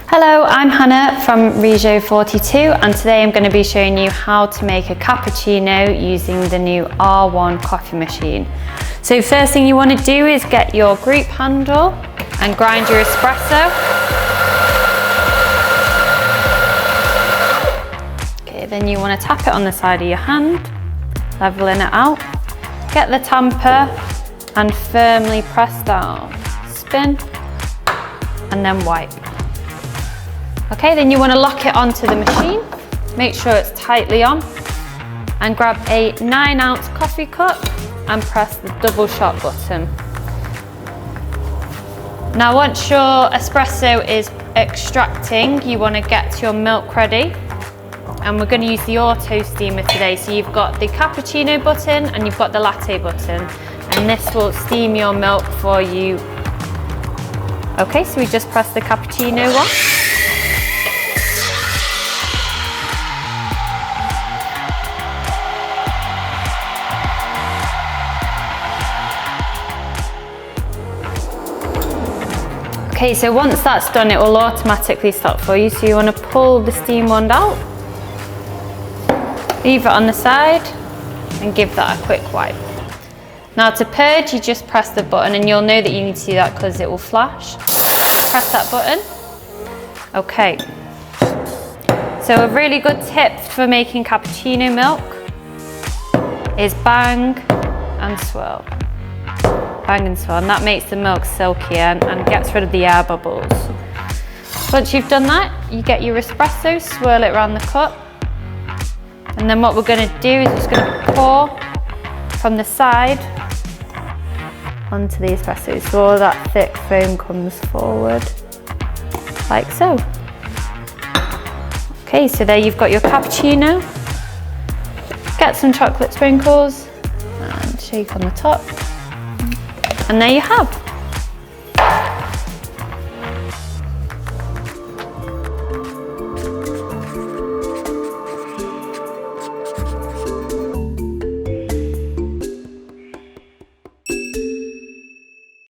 Hello, I'm Hannah from rijo42 and today I'm going to be showing you how to make a cappuccino using the new R1 coffee machine. So first thing you want to do is get your group handle and grind your espresso. Okay, then you want to tap it on the side of your hand, leveling it out. Get the tamper and firmly press down. Spin and then wipe. Okay, then you want to lock it onto the machine. Make sure it's tightly on and grab a 9-ounce coffee cup and press the double shot button. Now once your espresso is extracting, you want to get your milk ready, and we're going to use the auto steamer today. So you've got the cappuccino button and you've got the latte button, and this will steam your milk for you. Okay, so we just press the cappuccino one. Okay, so once that's done, it will automatically stop for you. So you want to pull the steam wand out, leave it on the side, and give that a quick wipe. Now to purge, you just press the button, and you'll know that you need to do that because it will flash. Press that button. Okay. So a really good tip for making cappuccino milk is bang and swirl. Bang and swirl, and that makes the milk silky and gets rid of the air bubbles. Once you've done that, you get your espresso, swirl it around the cup, and then what we're going to do is just going to pour from the side onto the espresso, so all that thick foam comes forward, like so. Okay, so there you've got your cappuccino. Get some chocolate sprinkles and shake on the top. And there you have